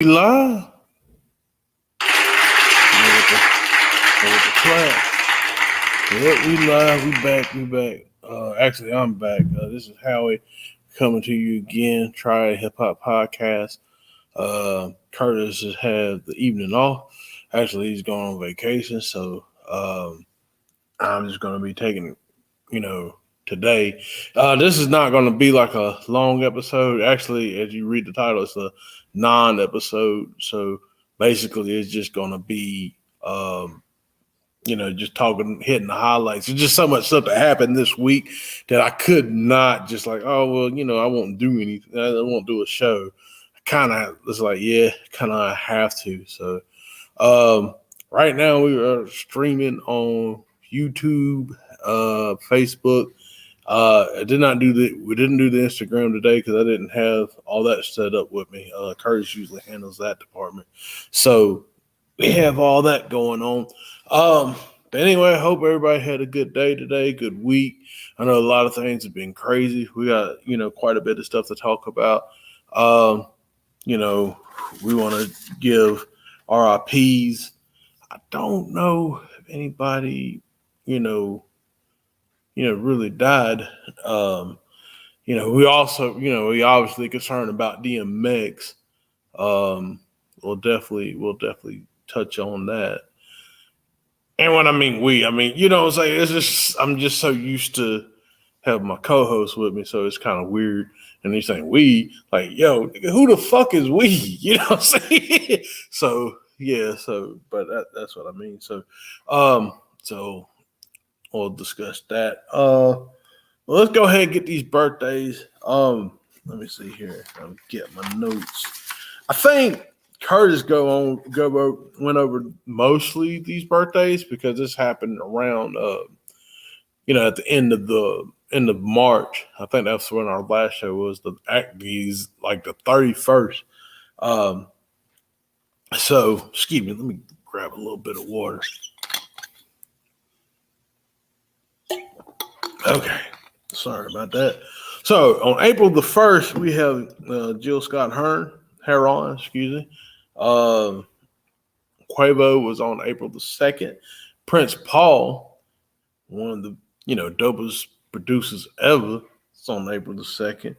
We live. With the clap. Yep, we live. We back. We back. Actually, I'm back. This is Howie coming to you again. Triad Hip Hop Podcast. Curtis has had the evening off. Actually, he's going on vacation, so I'm just going to be taking, you know, today. This is not going to be like a long episode. Actually, as you read the title, it's a non-episode. So basically, it's just going to be, just talking, hitting the highlights. There's just so much stuff that happened this week that I could not just like, oh well, I won't do anything. I won't do a show. I kind of it's like, yeah, kind of have to. So right now we are streaming on YouTube, Facebook. I did not do we didn't do the Instagram today because I didn't have all that set up with me. Curtis usually handles that department. So we have all that going on. But anyway, I hope everybody had a good day today, good week. I know a lot of things have been crazy. We got, quite a bit of stuff to talk about. You know, we want to give RIPs. I don't know if anybody, really died. We also, we obviously concerned about DMX. We'll definitely touch on that. And when I mean we, you know what I'm saying? It's just I'm just so used to having my co-host with me, so it's kind of weird. And he's saying we, like, yo, who the fuck is we? You know what I'm saying? So yeah, but that's what I mean. So we'll discuss that. Well, let's go ahead and get these birthdays. Let me see here. I'll get my notes. I think Curtis went over mostly these birthdays because this happened around at the end of March. I think that's when our last show was these like the 31st. So excuse me, let me grab a little bit of water. Okay. Sorry about that. So on April the 1st, we have Jill Scott Heron, excuse me. Quavo was on April the 2nd. Prince Paul, one of the, dopest producers ever, it's on April the 2nd.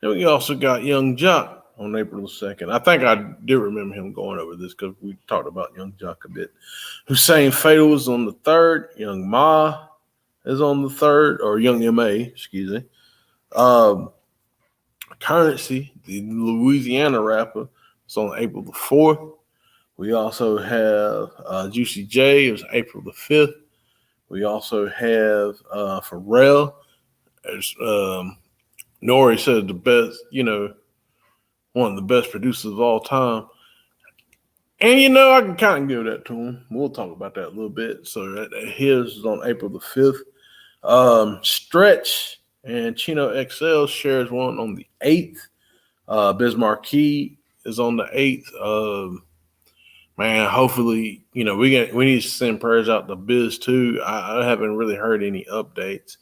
And we also got Young Jock on April the 2nd. I think I do remember him going over this because we talked about Young Jock a bit. Hussein Fatal was on the 3rd. Young Ma is on the 3rd, or Young M.A., excuse me. Currency, the Louisiana rapper, is on April the 4th. We also have Juicy J. It was April the 5th. We also have Pharrell. As Nori said, the best, one of the best producers of all time. And, I can kind of give that to him. We'll talk about that a little bit. So his is on April the 5th. Stretch and Chino XL shares one on the 8th. Biz Marquee is on the 8th. Man, hopefully, we need to send prayers out to Biz too. I haven't really heard any updates.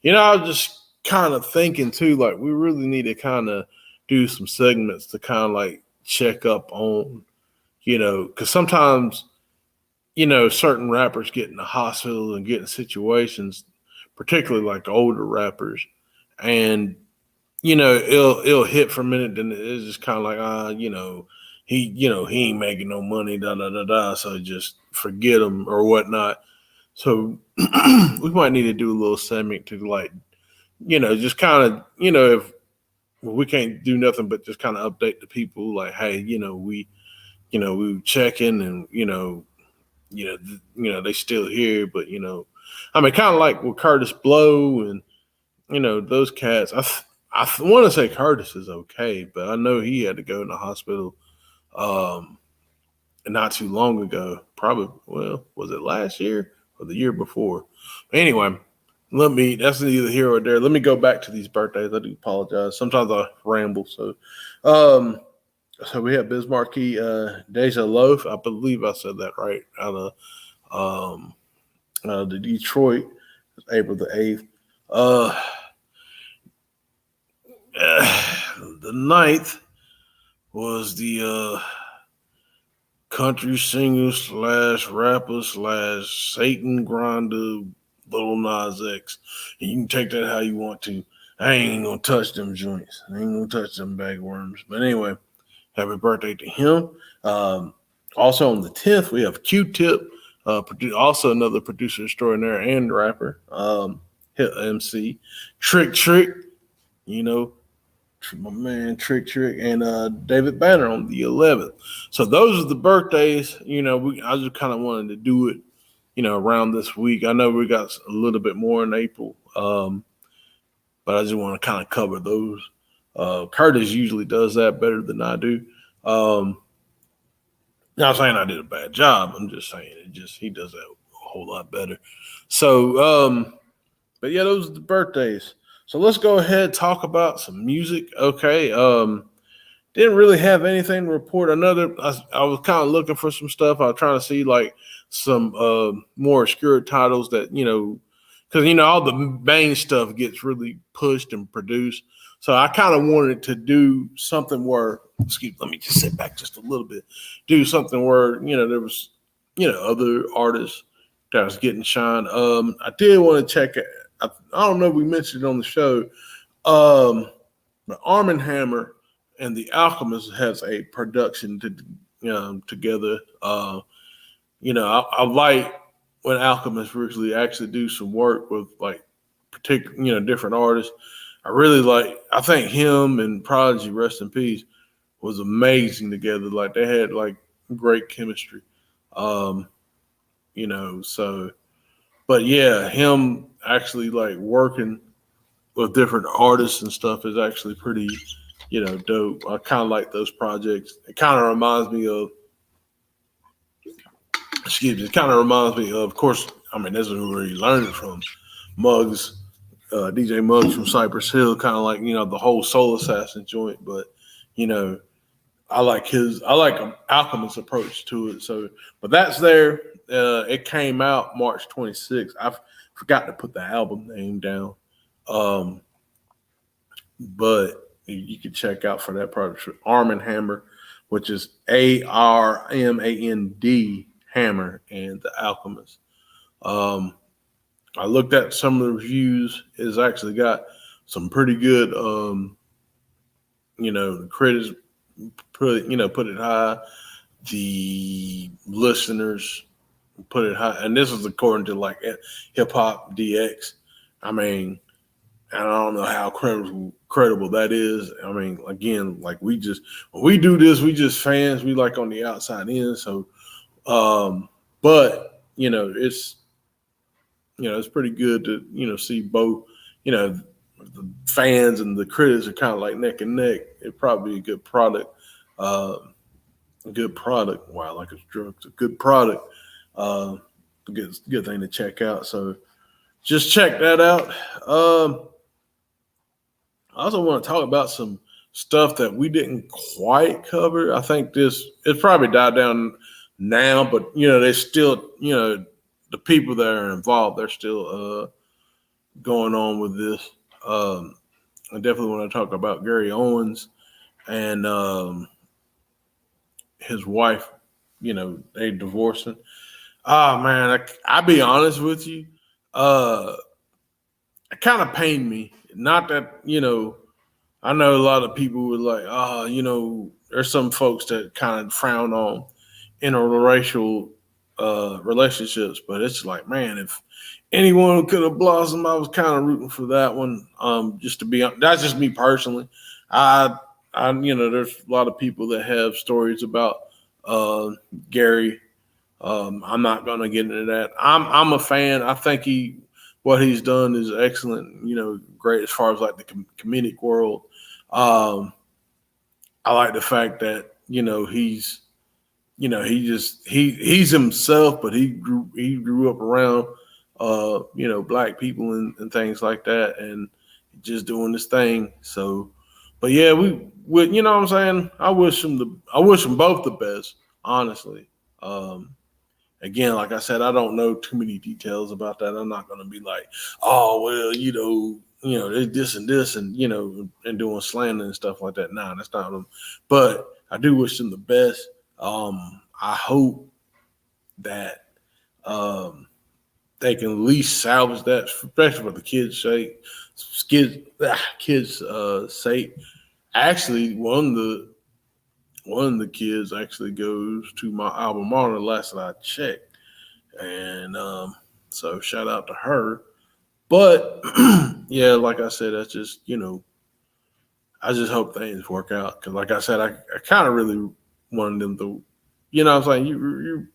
I was just kind of thinking too, like we really need to kind of do some segments to kind of like check up on, because sometimes, certain rappers get in the hospital and get in situations, particularly like the older rappers, and it'll hit for a minute, then it's just kind of like he ain't making no money, da da da da. So just forget him or whatnot. So we might need to do a little segment to like, just kind of, if we can't do nothing but just kind of update the people, like, hey, we checking, and they still here, but kind of like with Curtis Blow and those cats. I want to say Curtis is okay, but I know he had to go in the hospital not too long ago. Probably, was it last year or the year before? But anyway, that's neither here or there. Let me go back to these birthdays. I do apologize. Sometimes I ramble. So we have Biz Marquee, Deja Loaf. I believe I said that right. Out of the Detroit, April the 8th. The 9th was the country singer / rapper / Satan grinder, Lil Nas X. And you can take that how you want to. I ain't gonna touch them joints. I ain't gonna touch them bagworms. But anyway, happy birthday to him. Also on the 10th, we have Q-Tip, also another producer extraordinaire and rapper, MC. Trick, you know, my man Trick, and David Banner on the 11th. So those are the birthdays. I just kind of wanted to do it, around this week. I know we got a little bit more in April, but I just want to kind of cover those. Curtis usually does that better than I do. Not saying I did a bad job. I'm just saying he does that a whole lot better. So, but yeah, those are the birthdays. So let's go ahead and talk about some music. Okay. Didn't really have anything to report. I was kind of looking for some stuff. I was trying to see like some more obscure titles that, because, all the main stuff gets really pushed and produced. So I kind of wanted to do something where, let me just sit back just a little bit, do something where, there was, other artists that was getting shine. I did want to check it. I don't know if we mentioned it on the show, but Arm & Hammer and The Alchemist has a production together. I like when Alchemist really actually do some work with like particular, different artists. I think him and Prodigy, rest in peace, was amazing together. Like they had like great chemistry. But yeah, him actually like working with different artists and stuff is actually pretty, dope. I kind of like those projects. It kind of reminds me of, of course, I mean, this is where you learned it from. Muggs, DJ Muggs from Cypress Hill, kind of like, the whole Soul Assassin joint. But, I like Alchemist's approach to it. So, but that's there. It came out March 26th. I forgot to put the album name down. But you can check out for that project, Arm & Hammer, which is ARMAND Hammer and The Alchemist. I looked at some of the reviews. It's actually got some pretty good, the critics put it high. The listeners put it high. And this is according to like Hip Hop DX. I mean, I don't know how credible that is. I mean, again, like when we do this, we just fans, we like on the outside in. So, but it's pretty good to, see both, the fans and the critics are kind of like neck and neck. It'd probably be a good product. Wow, like it's drugs, a good product. Good thing to check out. So just check that out. I also want to talk about some stuff that we didn't quite cover. I think it's probably died down now, but they still, the people that are involved, they're still going on with this. I definitely want to talk about Gary Owens and his wife. They divorcing. Oh man, I'll be honest with you. It kind of pained me. Not that, I know a lot of people would like, there's some folks that kind of frown on interracial relationships, but it's like, man, if anyone could have blossomed, I was kind of rooting for that one. Just to be honest, that's just me personally. I there's a lot of people that have stories about Gary. I'm not going to get into that. I'm a fan. I think what he's done is excellent. Great as far as like the comedic world. I like the fact that he's he's himself, but he grew up around black people and things like that, and just doing this thing. So, but yeah, we what I'm saying. I wish them both the best, honestly. Again, like I said, I don't know too many details about that. I'm not going to be like, oh, well, this and this and, and doing slander and stuff like that. Nah, that's not them. But I do wish them the best. I I hope that they can at least salvage that, especially for the kids' sake. Kids' sake. Actually, one of the kids actually goes to my alma mater last that I checked, and so shout out to her. But yeah, like I said, that's just I just hope things work out because, like I said, I kind of really wanted them to, what I'm saying, you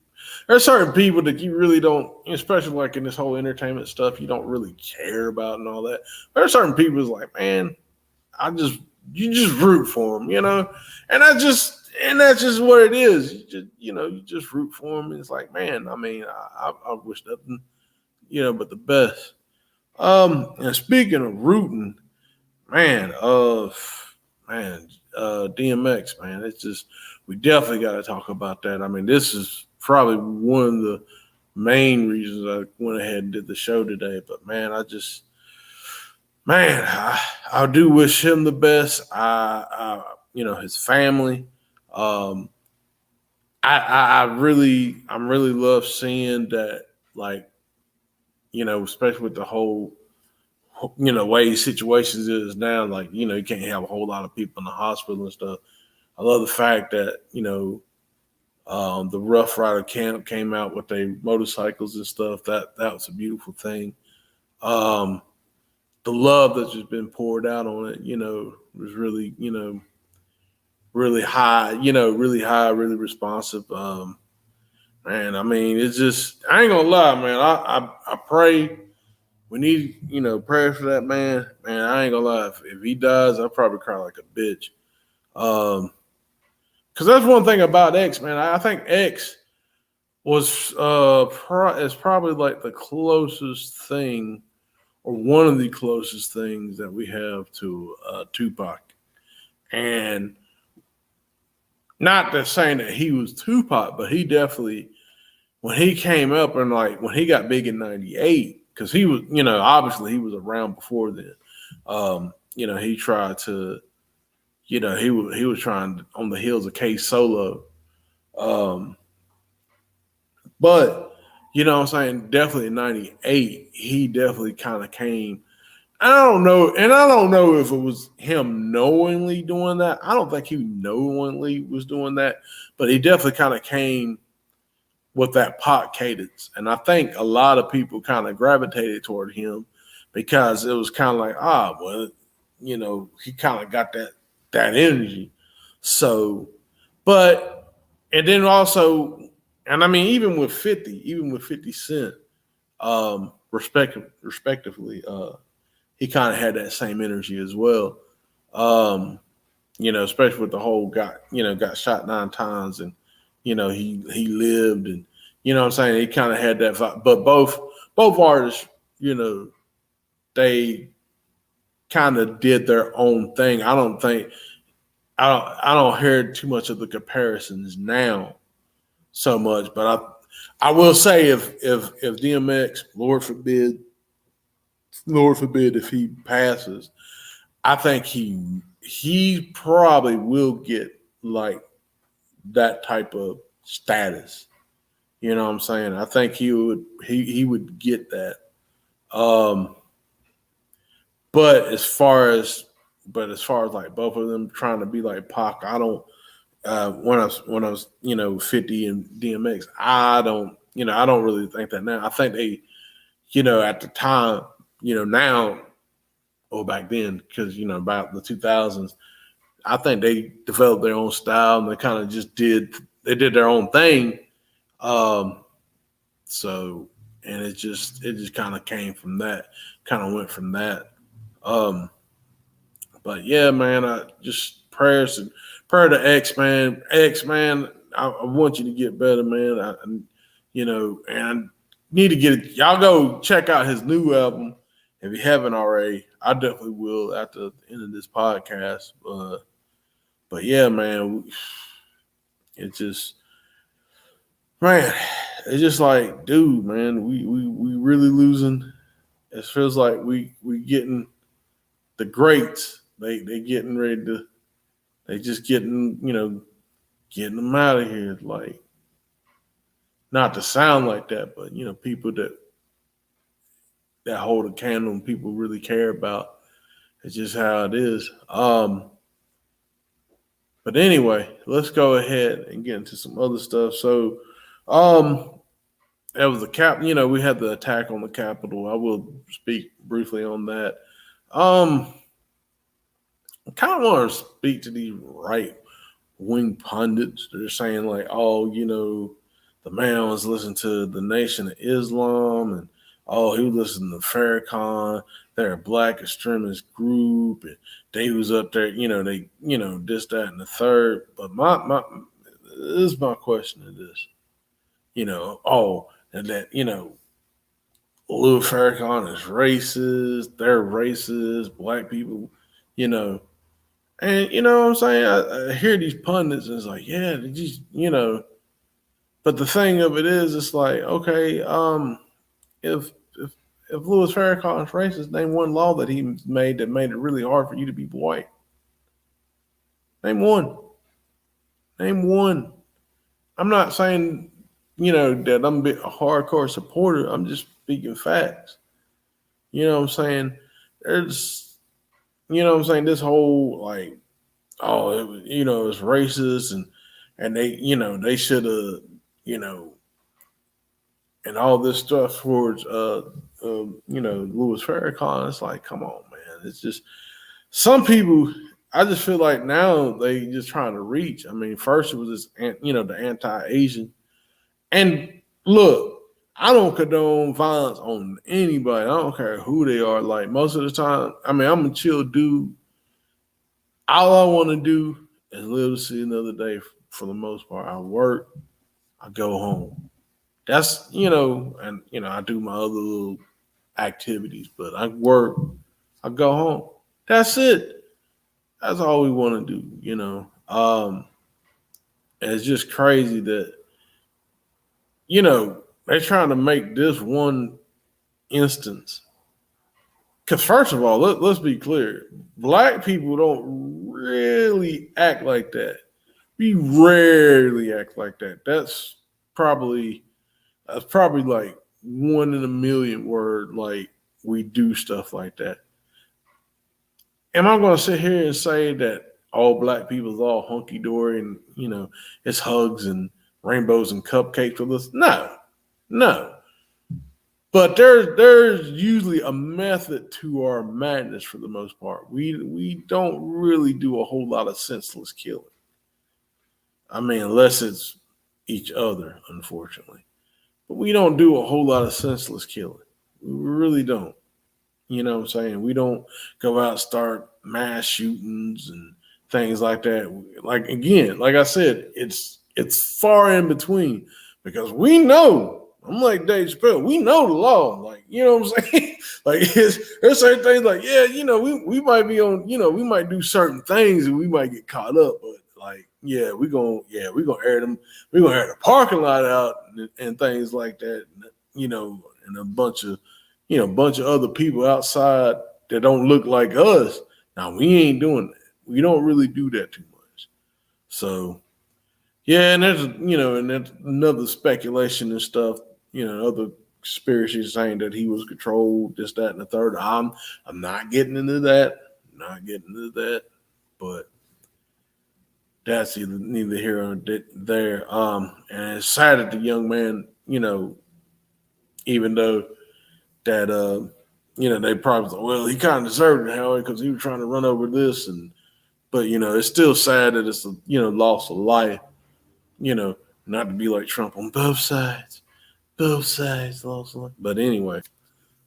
there's certain people that you really don't, especially like in this whole entertainment stuff, you don't really care about and all that. There's certain people who's like, man, you just root for them, and that's just what it is. You just root for them. And it's like, man, I mean, I wish nothing, but the best. And speaking of rooting, man, DMX, man, it's just we definitely got to talk about that. I mean, this is probably one of the main reasons I went ahead and did the show today. But man, I do wish him the best. His family. I'm really love seeing that, like, especially with the whole, way situations is now, like, you can't have a whole lot of people in the hospital and stuff. I love the fact that, the Rough Rider camp came out with their motorcycles and stuff. That was a beautiful thing. The love that's just been poured out on it, was really, really high, really responsive. Man, I mean, it's just, I ain't gonna lie, man. I pray. We need, prayers for that man. Man, I ain't gonna lie. If he dies, I'll probably cry like a bitch. Because that's one thing about X, man. I think X was is probably like the closest thing, or one of the closest things that we have to Tupac. And not that saying that he was Tupac, but he definitely, when he came up and like when he got big in '98, because he was, obviously he was around before then. He tried to, he was trying on the heels of K Solo. But what I'm saying, definitely in '98, he definitely kind of came. I don't know, and I don't know if it was him knowingly doing that. I don't think he knowingly was doing that, but he definitely kind of came with that Pac cadence. And I think a lot of people kind of gravitated toward him because it was kind of like, he kind of got that energy. So, but, and then also, and I mean, even with 50 Cent, respectively, he kind of had that same energy as well. Especially with the whole got shot 9 times and, he lived and, what I'm saying? He kind of had that vibe. But both artists, they kind of did their own thing. I don't hear too much of the comparisons now so much, but I will say if DMX, Lord forbid if he passes, I think he probably will get like that type of status. You know what I'm saying? I think he would get that. But as far as like both of them trying to be like Pac, I don't. When I was 50 and DMX, I don't really think that now. I think they, at the time, now or back then, because about the 2000s, I think they developed their own style and they kind of just did their own thing. So, and it just kind of came from that, kind of went from that. But yeah, man, I just prayer to X, man. X, man, I want you to get better, man. And I need to get y'all go check out his new album if you haven't already. I definitely will after the end of this podcast. But yeah, man, it's just, man, it's just like, dude, man, we really losing. It feels like we getting the greats. They getting ready to. They just getting getting them out of here. Like, not to sound like that, but people that hold a candle and people really care about. It's just how it is. But anyway, let's go ahead and get into some other stuff. So, that was we had the attack on the Capitol. I will speak briefly on that. I kind of want to speak to these right wing pundits. They're saying like, oh, the man was listening to the Nation of Islam, and oh, he was listening to Farrakhan. They're a black extremist group, and they was up there, they, this, that, and the third. But this is my question to this, and that, Louis Farrakhan is racist. They're racist. Black people, you know, and you know what I'm saying? I hear these pundits and it's like, yeah, they just, but the thing of it is, it's like, okay, if if if Louis Farrakhan is racist, name one law that he made that made it really hard for you to be white. Name one. Name one. I'm not saying, that I'm a hardcore supporter. I'm just speaking facts. You know what I'm saying? There's, this whole like, oh, it's racist and they, they should have, you know, and all this stuff towards, Louis Farrakhan. It's like, come on, man. It's just some people. I just feel like now they just trying to reach. I mean, first it was this, the anti-Asian, and look, I don't condone violence on anybody. I don't care who they are. Like most of the time, I mean, I'm a chill dude. All I want to do is live to see another day. For the most part, I work, I go home. That's and I do my other little activities, but I work, I go home. That's it. That's all we want to do. And it's just crazy that they're trying to make this one instance. Because first of all, let's be clear, black people don't really act like that. We rarely act like that. That's probably like 1 in a million word, like we do stuff like that. Am I going to sit here and say that all black people is all hunky dory and it's hugs and rainbows and cupcakes with us? No. But there's usually a method to our madness for the most part. We don't really do a whole lot of senseless killing. I mean, unless it's each other, unfortunately. But we don't do a whole lot of senseless killing. We really don't. You know what I'm saying? We don't go out and start mass shootings and things like that. Like again, like I said, it's far in between because we know. I'm like Dave Chappelle. We know the law. Like, you know what I'm saying? Like there's certain things like, yeah, we might be on, we might do certain things and we might get caught up, but like, yeah, we're gonna air them, we're gonna air the parking lot out and things like that, and a bunch of other people outside that don't look like us. Now we ain't doing that. We don't really do that too much. So yeah, and that's another speculation and stuff. Other conspiracies saying that he was controlled, this, that, and the third. I'm not getting into that. But that's neither here nor there. And it's sad that the young man, even though that they probably thought, well, he kind of deserved it, Howie, because he was trying to run over this, but it's still sad that it's a loss of life. Not to be like Trump on both sides lost of life. But anyway,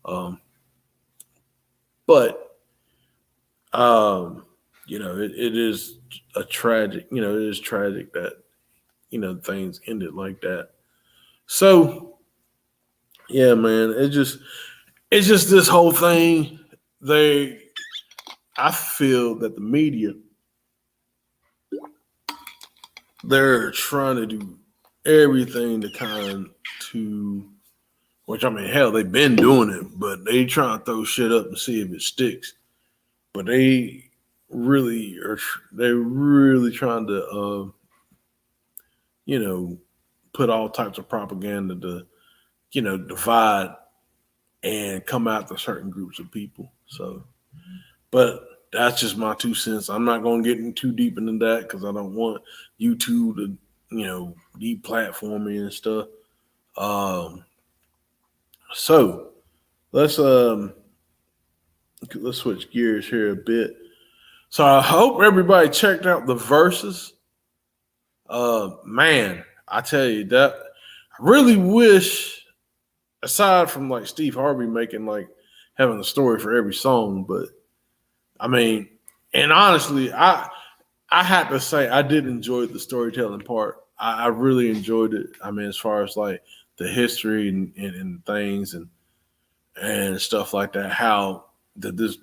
it is a tragic. It is tragic that things ended like that. So yeah, man, it's just this whole thing. I feel that the media, they're trying to do everything which I mean, hell, they've been doing it, but they trying to throw shit up and see if it sticks. But they really trying to, put all types of propaganda to, divide and come after certain groups of people. So, but that's just my 2 cents. I'm not going to get too deep into that because I don't want YouTube to, deplatform me and stuff. So let's switch gears here a bit. So I hope everybody checked out the verses. Man, I tell you that I really wish, aside from like Steve Harvey making like having a story for every song, but I mean, and honestly, I have to say I did enjoy the storytelling part. I really enjoyed it. I mean, as far as like the history and things and stuff like that, how the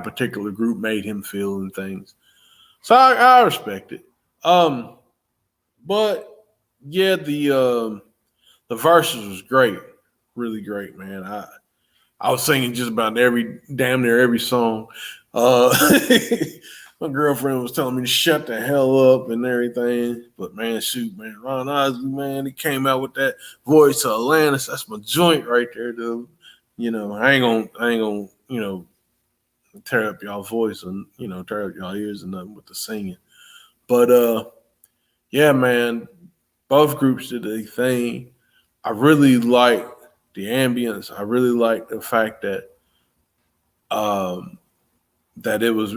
particular group made him feel and things. So I respect it. But yeah, the verses was great, really great, man. I was singing just about damn near every song. My girlfriend was telling me to shut the hell up and everything. But man, shoot, man, Ron Isley, man, he came out with that voice to Atlantis. That's my joint right there, dude. I ain't gonna, tear up y'all voice and tear up y'all ears and nothing with the singing. But yeah, man, both groups did their thing. I really like the ambience. I really like the fact that that it was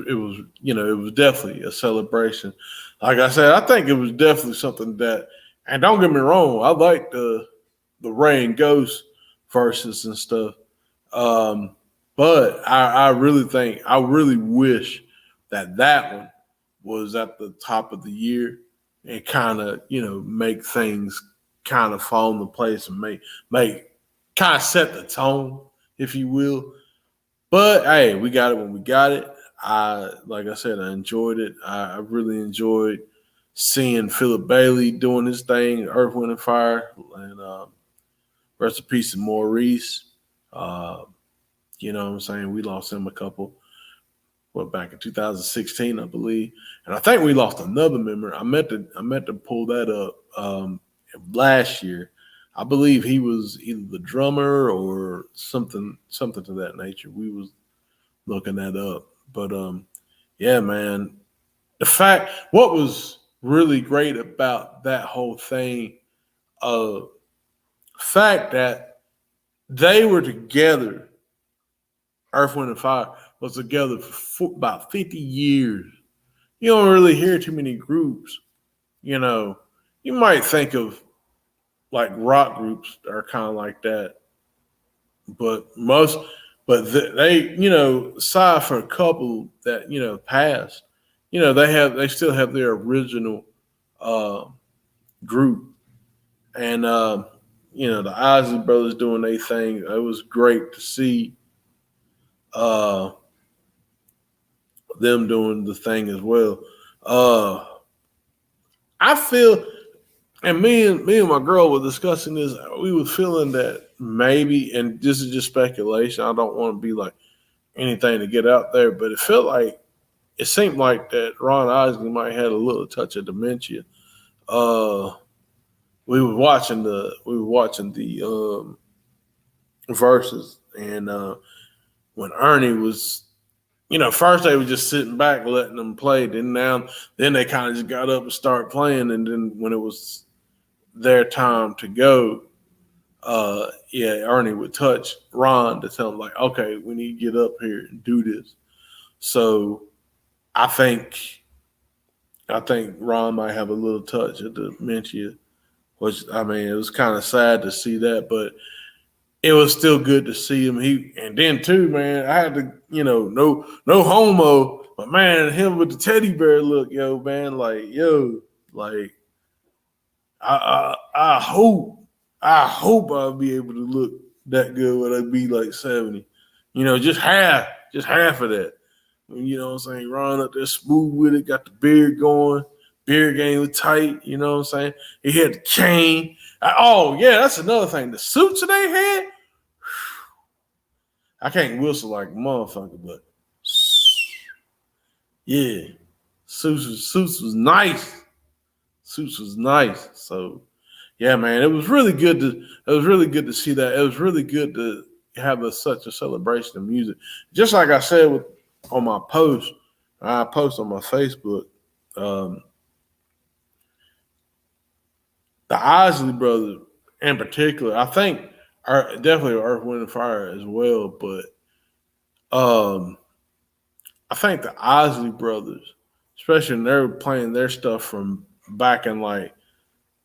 definitely a celebration. Like I said, I think it was definitely something that, and don't get me wrong, I like the Rain Ghost verses and stuff. But I really wish that one was at the top of the year and kind of, make things kind of fall into place and make kind of set the tone, if you will. But hey, we got it when we got it. Like I said, I enjoyed it. I really enjoyed seeing Philip Bailey doing his thing, Earth, Wind, and Fire, and rest in peace to Maurice. You know what I'm saying? We lost him back in 2016, I believe. And I think we lost another member. I meant to pull that up last year. I believe he was either the drummer or something to that nature. We was looking that up. But yeah, man. What was really great about that whole thing, fact that they were together, Earth, Wind, and Fire was together for about 50 years. You don't really hear too many groups. You might think of like rock groups that are kind of like that, but they, aside for a couple that passed, they still have their original group, and the Isley Brothers doing their thing. It was great to see them doing the thing as well. I feel, and me and my girl were discussing this. We were feeling that maybe, and this is just speculation. I don't want to be like anything to get out there, but it seemed like that Ron Isley might have a little touch of dementia. We were watching the verses, and when Ernie was, first they were just sitting back letting them play. Then they kind of just got up and started playing, and then when it was their time to go, Ernie would touch Ron to tell him like, okay, we need to get up here and do this. So I think Ron might have a little touch of dementia, which I mean, it was kind of sad to see that, but it was still good to see him. And then too, man, I had to, no homo, but man, him with the teddy bear look, man, like I hope I'll be able to look that good when I be like 70. Just half of that. You know what I'm saying? Ron up there smooth with it, got the beard going. Beard game was tight, you know what I'm saying? He had the cane. That's another thing. The suits that they had, I can't whistle like a motherfucker, but yeah, suits was nice. Suits was nice. So Yeah, man, it was really good to see that. It was really good to have such a celebration of music. Just like I said on my post, I post on my Facebook. Um, the Isley brothers, in particular, I think are definitely Earth, Wind, and Fire as well. But um, I think the Isley brothers, especially when they were playing their stuff from back in like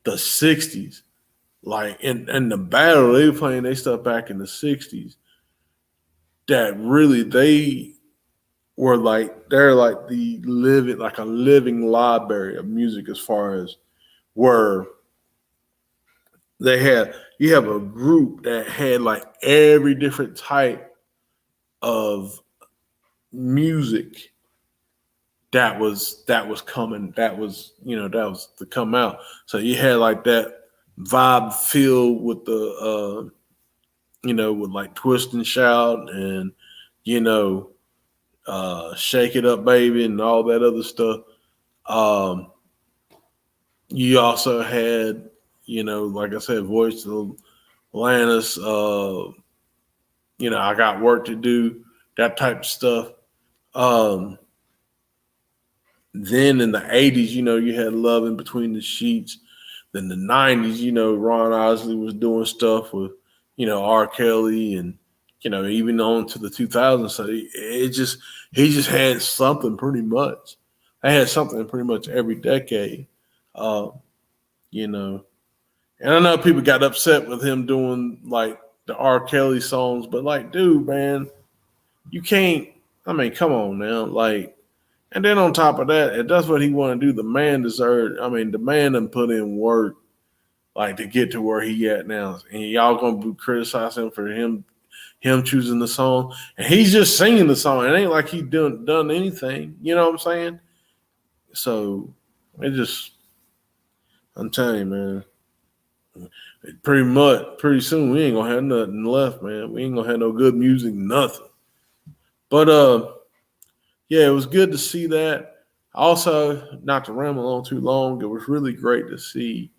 the '60s, like in the battle, they were playing their stuff back in the '60s. That really they're like the living like a living library of music as far as where they had you have a group that had like every different type of music that was coming that was to come out. So you had like that vibe filled with the with like twist and shout and you know shake it up baby and all that other stuff. um you also had like I said, Voice of Atlantis, I got work to do, that type of stuff. um Then in the '80s, you had Love in Between the Sheets. Then the '90s, Ron Osley was doing stuff with, R. Kelly and, even on to the 2000s. So he just had something pretty much. I had something pretty much every decade, uh, you know. And I know people got upset with him doing like the R. Kelly songs, but like, dude, man, you can't. I mean, come on now, like. And then on top of that, if that's what he want to do, the man deserved. I mean, the man done put in work, like to get to where he at now. And y'all gonna be criticizing him for him choosing the song, and he's just singing the song. It ain't like he done anything. You know what I'm saying? So it just, I'm telling you, man. Pretty soon we ain't gonna have nothing left, man. We ain't gonna have no good music, nothing. But yeah, it was good to see that. Also, not to ramble on too long, it was really great to see.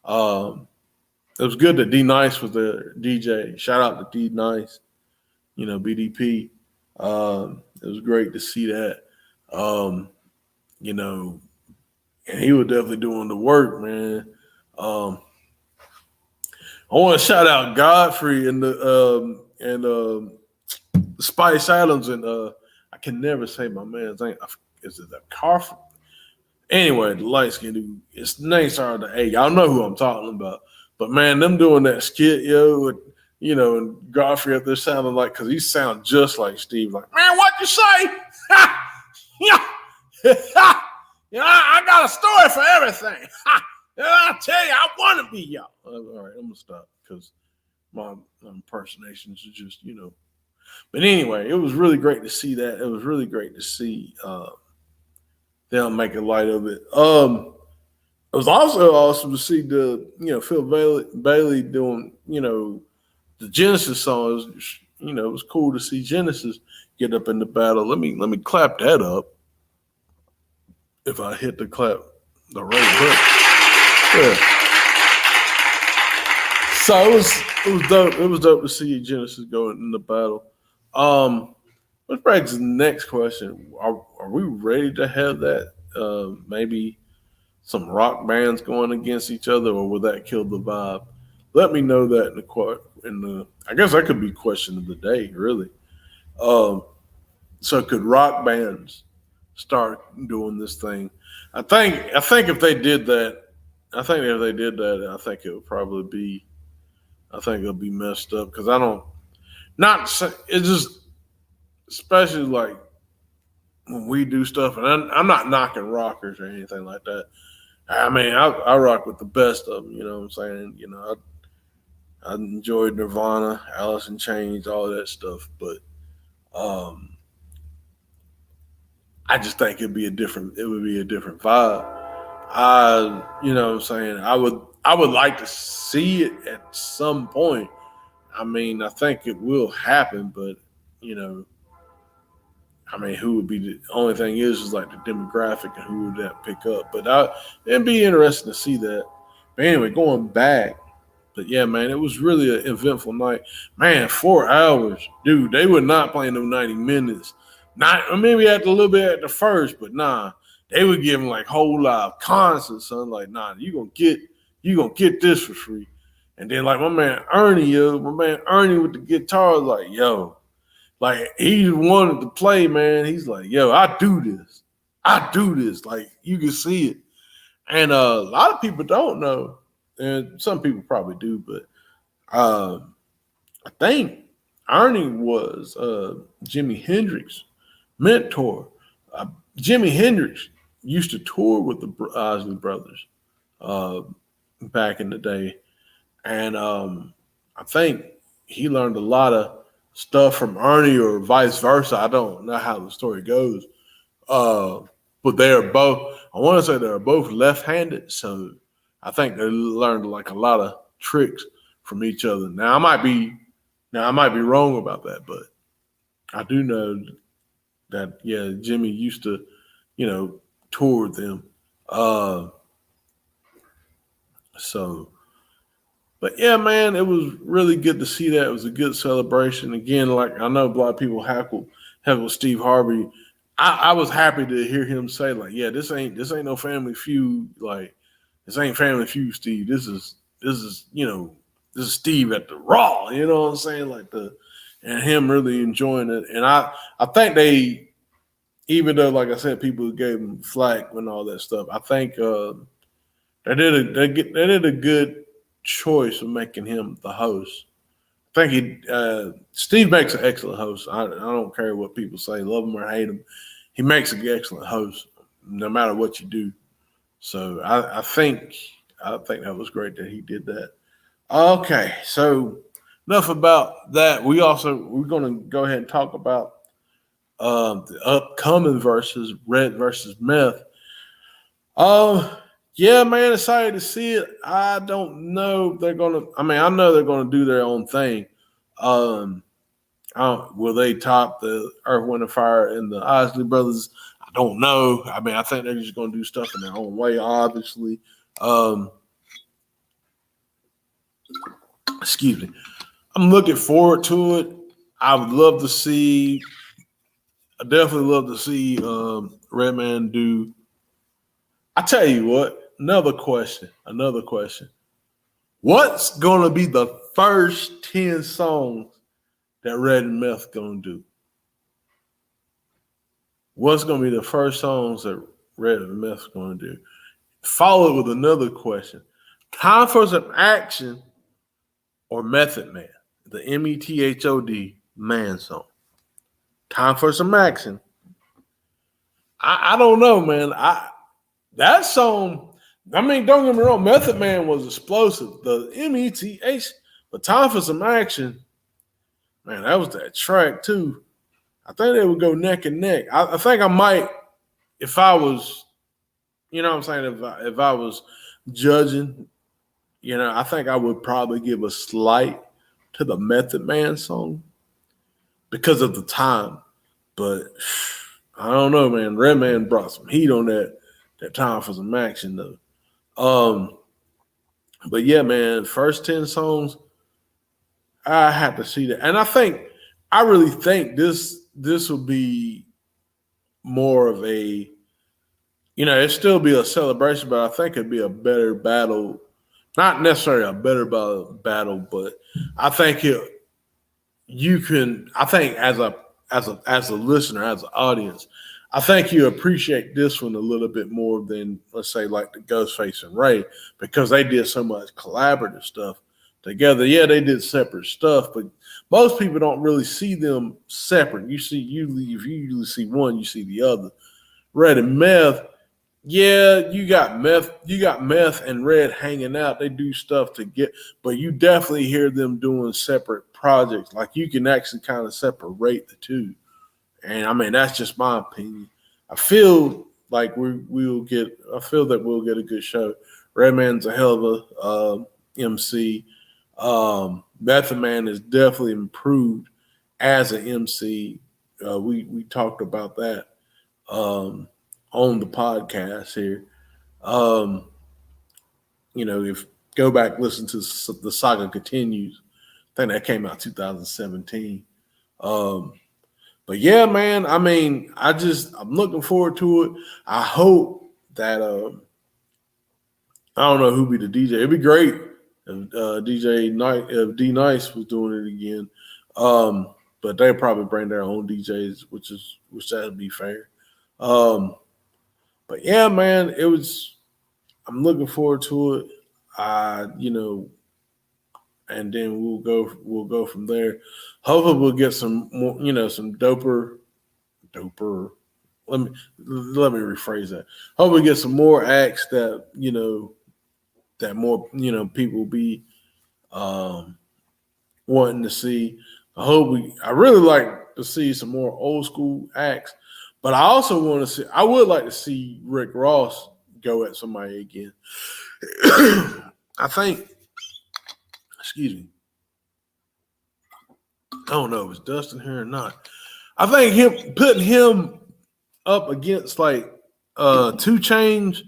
Um, it was good that D Nice was the DJ. Shout out to D Nice, BDP. It was great to see that. Um, you know, and he was definitely doing the work, man. Um, I want to shout out Godfrey and the Spice Adams and I can never say my man's name. Is it the Carf? Anyway, the light skinned dude. His name started with A. Y'all know who I'm talking about. But man, them doing that skit, with, and Godfrey up there sounding like, because he sound just like Steve. Like, man, what you say? Yeah, I got a story for everything. I'll tell you, I want to be y'all. All right, I'm gonna stop because my impersonations are just, But anyway, it was really great to see that. It was really great to see them making light of it. It was also awesome to see Phil Bailey doing the Genesis songs. It was cool to see Genesis get up in the battle. Let me clap that up. If I hit the right button, yeah. So it was dope. It was dope to see Genesis go in the battle. Let's break to the next question. Are we ready to have that? Maybe some rock bands going against each other, or will that kill the vibe? Let me know that in the. I guess that could be question of the day, really. Um, so could rock bands start doing this thing? I think if they did that, I think it would probably be. I think it'll be messed up because I don't. Not it's just especially like when we do stuff, and I'm not knocking rockers or anything like that. I mean, I rock with the best of them. You know what I'm saying? I enjoyed Nirvana, Alice in Chains, all that stuff, but um, I just think it would be a different vibe. You know what I'm saying? I would like to see it at some point. I mean, I think it will happen, but you know, I mean, who would be the only thing is like the demographic and who would that pick up? But it'd be interesting to see that. But anyway, going back. But yeah, man, it was really an eventful night. Man, 4 hours, dude. They were not playing no 90 minutes. Not maybe at a little bit at the first, but nah, they were giving like whole live concerts, son. Like, nah, you gonna get this for free. And then like my man Ernie with the guitar, like, yo, like he wanted to play, man. He's like, yo, I do this. Like you can see it. And a lot of people don't know, and some people probably do, but I think Ernie was Jimi Hendrix's mentor. Jimi Hendrix used to tour with the Isley Brothers back in the day, and I think he learned a lot of stuff from Ernie or vice versa. I don't know how the story goes, but they are both. I want to say they're both left-handed, so I think they learned like a lot of tricks from each other. Now I might be wrong about that, but I do know that Jimmy used to, tour with them. But yeah, man, it was really good to see that. It was a good celebration. Again, like I know a lot of people heckle Steve Harvey. I was happy to hear him say, like, yeah, this ain't no Family Feud. Like, this ain't Family Feud, Steve. This is Steve at the Raw. You know what I'm saying? And him really enjoying it. And I think they, even though, like I said, people gave him flack and all that stuff, I think they did a good choice of making him the host. I think Steve makes an excellent host. I don't care what people say, love him or hate him. He makes an excellent host, no matter what you do. So I think that was great that he did that. Okay, so enough about that. We're going to go ahead and talk about the upcoming versus Red versus Meth. Yeah, man, excited to see it. I don't know if they're gonna. I mean, I know they're gonna do their own thing. Will they top the Earth, Wind, and Fire and the Isley Brothers? I don't know. I mean, I think they're just gonna do stuff in their own way. Obviously, excuse me. I'm looking forward to it. I would love to see. I definitely love to see Redman do. I tell you what. Another question. What's going to be the first 10 songs that Red and Meth going to do? What's going to be the first songs that Red and Meth going to do? Followed with another question. Time for some action or Method Man? The METHOD man song. Time for some action. I don't know, man. That song, I mean, don't get me wrong, Method Man was explosive. The METH, but Time for Some Action, man, that was that track too. I think they would go neck and neck. I think I might, if I was, you know what I'm saying, if I was judging, I think I would probably give a slight to the Method Man song because of the time. But I don't know, man. Redman brought some heat on that Time for Some Action though. But yeah, man, first 10 songs, I have to see that. And I really think this will be more of a, it'd still be a celebration, but I think it'd be a better battle. Not necessarily a better battle, but I think as a listener, as an audience, I think you appreciate this one a little bit more than, let's say, like the Ghostface and Ray, because they did so much collaborative stuff together. Yeah, they did separate stuff, but most people don't really see them separate. If you usually see one, you see the other. Red and Meth, yeah, you got Meth and Red hanging out. They do stuff together, but you definitely hear them doing separate projects. Like you can actually kind of separate the two. And I mean, that's just my opinion. I feel like we'll get a good show. Redman's a hell of a MC. Method Man is definitely improved as an MC. We talked about that on the podcast here. if go back, listen to The Saga Continues. I think that came out 2017. But yeah, man, I mean, I'm looking forward to it. I hope that I don't know who be the DJ. It'd be great if DJ Night, if D Nice was doing it again. But they probably bring their own DJs, which that'd be fair. But yeah, man, I'm looking forward to it. And then we'll go from there. Hopefully we'll get some more, some doper. Let me rephrase that. Hopefully get some more acts that that more people be wanting to see. I really like to see some more old school acts, but I also I would like to see Rick Ross go at somebody again. I think, excuse me, I don't know if it's Dustin here or not. I think putting him up against like 2 Chainz,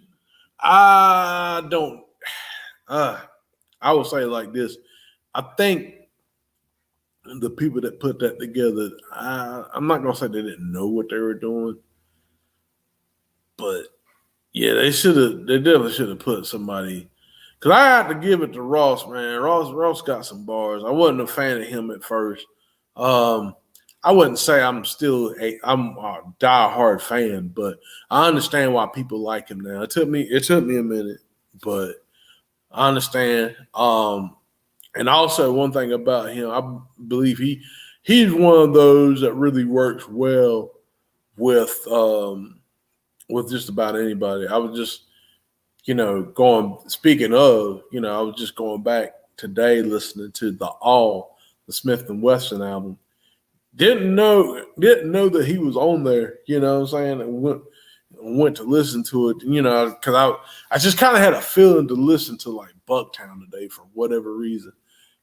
I don't. I would say like this. I think the people that put that together, I'm not gonna say they didn't know what they were doing, but yeah, they definitely should have put somebody. Cause I had to give it to Ross, man. Ross got some bars. I wasn't a fan of him at first. I wouldn't say I'm a diehard fan, but I understand why people like him now. It took me a minute, but I understand. And also one thing about him, I believe he's one of those that really works well with just about anybody. I was just, speaking of, I was just going back today listening to the Smith and Wesson album. Didn't know that he was on there, you know what I'm saying? And went to listen to it, because I just kind of had a feeling to listen to like Bucktown today for whatever reason.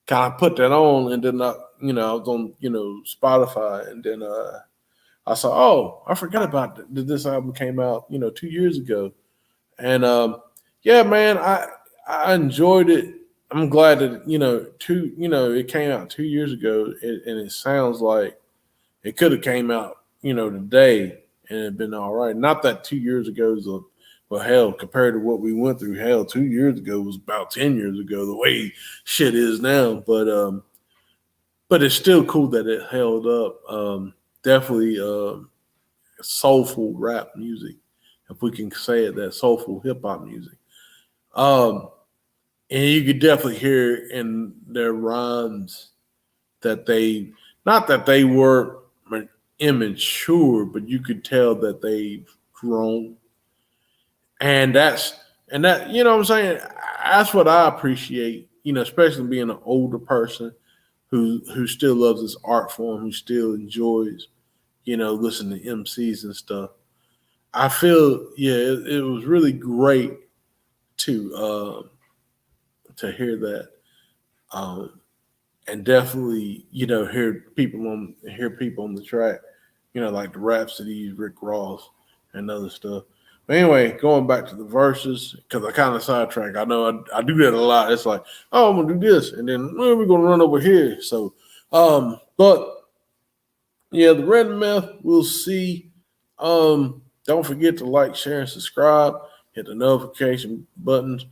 Kind of put that on, and then I was on Spotify, and then I saw, oh, I forgot about that this album came out 2 years ago, and yeah, man, I enjoyed it. I'm glad that it came out 2 years ago, and it sounds like it could have came out today and it'd been all right. Not that 2 years ago is hell, compared to what we went through, hell, 2 years ago was about 10 years ago, the way shit is now. But it's still cool that it held up. Definitely soulful rap music, if we can say it, that soulful hip hop music. And you could definitely hear in their rhymes that not that they were immature, but you could tell that they've grown. And that, what I'm saying? That's what I appreciate, especially being an older person who still loves this art form, who still enjoys, listening to MCs and stuff. I feel, it was really great to hear that, and definitely, hear people on the track, like the Rhapsody, Rick Ross, and other stuff. But anyway, going back to the verses, because I kind of sidetrack. I know I do that a lot. It's like, oh, I'm gonna do this, and then we're gonna run over here. So, but yeah, the Red and Meth, we'll see. Don't forget to like, share, and subscribe. Hit the notification buttons.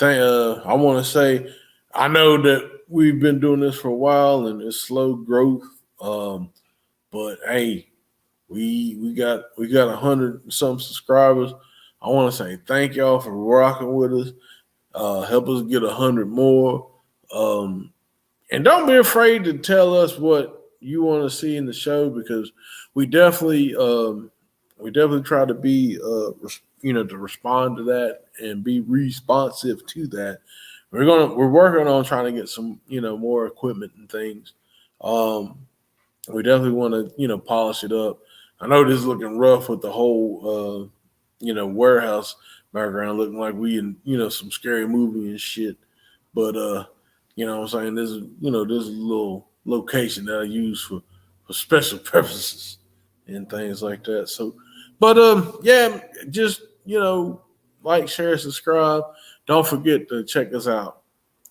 I want to say, I know that we've been doing this for a while and it's slow growth. But hey, we got 100 some subscribers. I want to say thank y'all for rocking with us. Help us get 100 more. And don't be afraid to tell us what you want to see in the show, because we definitely try to be to respond to that and be responsive to that. We're working on trying to get some more equipment and things. We definitely want to polish it up. I know this is looking rough with the whole warehouse background, looking like we in some scary movie and shit. But what I'm saying, this is a little location that I use for special purposes and things like that. So, but yeah, just like, share, subscribe. don't forget to check us out.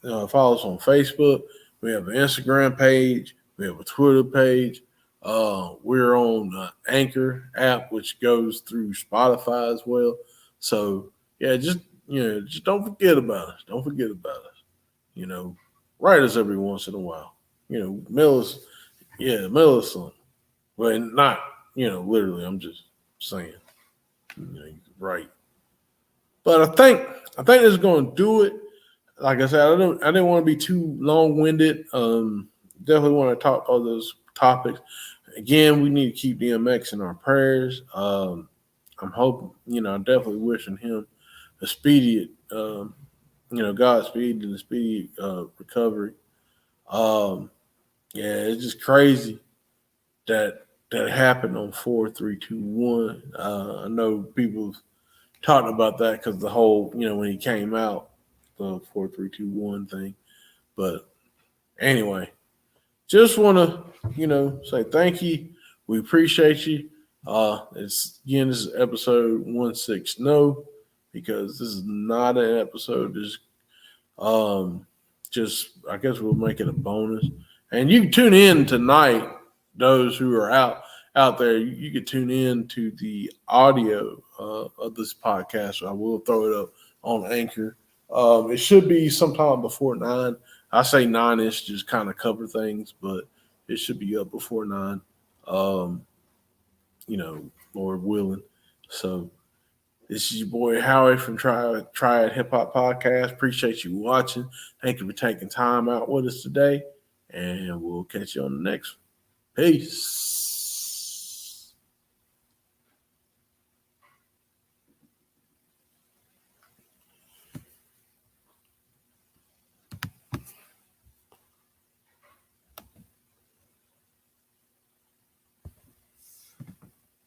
Follow us on Facebook. We have an Instagram page. We have a Twitter page. We're on the Anchor app, which goes through Spotify as well. So yeah, just don't forget about us. Don't forget about us. Write us every once in a while. Mail us some. Well, not literally. I'm just saying. Right. But I think this is going to do it. Like I said, I didn't want to be too long winded. Definitely want to talk all those topics. Again, we need to keep DMX in our prayers. I'm hoping, I'm definitely wishing him a speedy, Godspeed and a speedy recovery. Yeah, it's just crazy that happened on 4-3-2-1. I know people talking about that because the whole, when he came out, the 4-3-2-1 thing. But anyway, just want to, say thank you. We appreciate you. This is episode 16. No, because this is not an episode. Just I guess we'll make it a bonus. And you can tune in tonight. Those who are out there, you can tune in to the audio of this podcast. I will throw it up on Anchor. It should be sometime before 9. I say 9-ish, just kind of cover things, but it should be up before 9. Lord willing. So this is your boy Howie from Triad Hip Hop Podcast. Appreciate you watching. Thank you for taking time out with us today, and we'll catch you on the next one. Peace.